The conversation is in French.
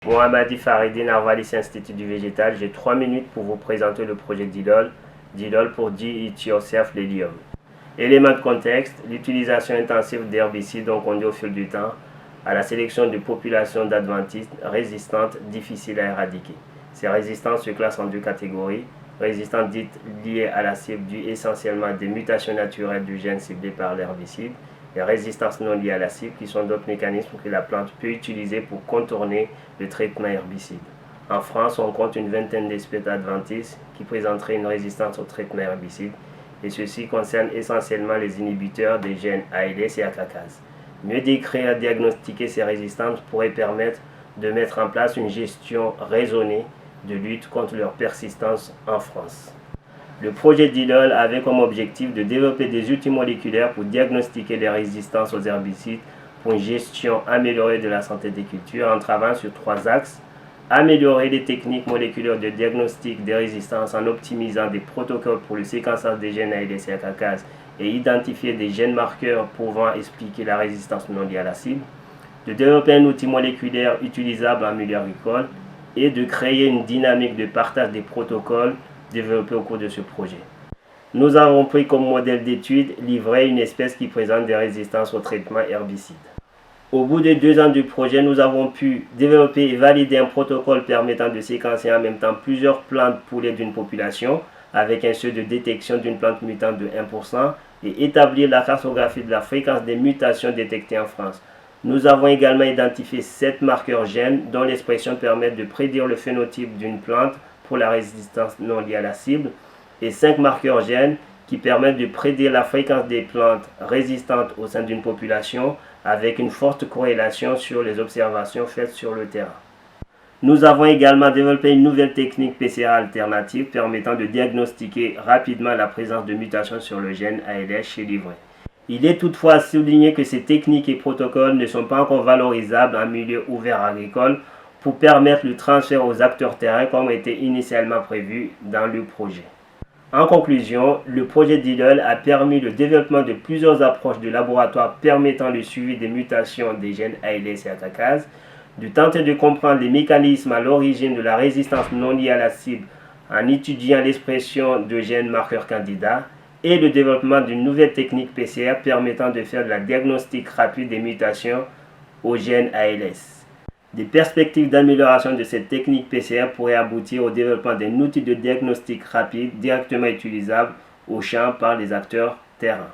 Mohamadi Faridine, Arvalis Institut du Végétal. J'ai 3 minutes pour vous présenter le projet DILOL. DILOL pour Do It Yourself Lilium. Élément de contexte, l'utilisation intensive d'herbicides ont conduit au fil du temps à la sélection de populations d'adventices résistantes difficiles à éradiquer. Ces résistances se classent en deux catégories. Résistantes dites liées à la cible dues essentiellement à des mutations naturelles du gène ciblé par l'herbicide et résistances non liées à la cible qui sont d'autres mécanismes que la plante peut utiliser pour contourner le traitement herbicide. En France, on compte une vingtaine d'espèces adventices qui présenteraient une résistance au traitement herbicide et ceci concerne essentiellement les inhibiteurs des gènes ALS et AKCase. Mieux décrire et diagnostiquer ces résistances pourrait permettre de mettre en place une gestion raisonnée de lutte contre leur persistance en France. Le projet DILOL avait comme objectif de développer des outils moléculaires pour diagnostiquer les résistances aux herbicides pour une gestion améliorée de la santé des cultures en travaillant sur 3 axes. Améliorer les techniques moléculaires de diagnostic des résistances en optimisant des protocoles pour le séquençage des gènes ALS et AKCase et identifier des gènes marqueurs pouvant expliquer la résistance non liée à la cible. De développer un outil moléculaire utilisable en milieu agricole et de créer une dynamique de partage des protocoles développés au cours de ce projet. Nous avons pris comme modèle d'étude livrer une espèce qui présente des résistances au traitement herbicide. Au bout de 2 ans du projet, nous avons pu développer et valider un protocole permettant de séquencer en même temps plusieurs plantes poulées d'une population avec un seuil de détection d'une plante mutante de 1% et établir la cartographie de la fréquence des mutations détectées en France. Nous avons également identifié 7 marqueurs gènes dont l'expression permet de prédire le phénotype d'une plante pour la résistance non liée à la cible et 5 marqueurs gènes qui permettent de prédire la fréquence des plantes résistantes au sein d'une population avec une forte corrélation sur les observations faites sur le terrain. Nous avons également développé une nouvelle technique PCR alternative permettant de diagnostiquer rapidement la présence de mutations sur le gène ALS chez l'ivraie. Il est toutefois à souligner que ces techniques et protocoles ne sont pas encore valorisables en milieu ouvert agricole pour permettre le transfert aux acteurs terrains comme était initialement prévu dans le projet. En conclusion, le projet DILOL a permis le développement de plusieurs approches de laboratoire permettant le suivi des mutations des gènes ALS et AKCase, de tenter de comprendre les mécanismes à l'origine de la résistance non liée à la cible en étudiant l'expression de gènes marqueurs candidats, et le développement d'une nouvelle technique PCR permettant de faire de la diagnostic rapide des mutations au gène ALS. Des perspectives d'amélioration de cette technique PCR pourraient aboutir au développement d'un outil de diagnostic rapide directement utilisable au champ par les acteurs terrain.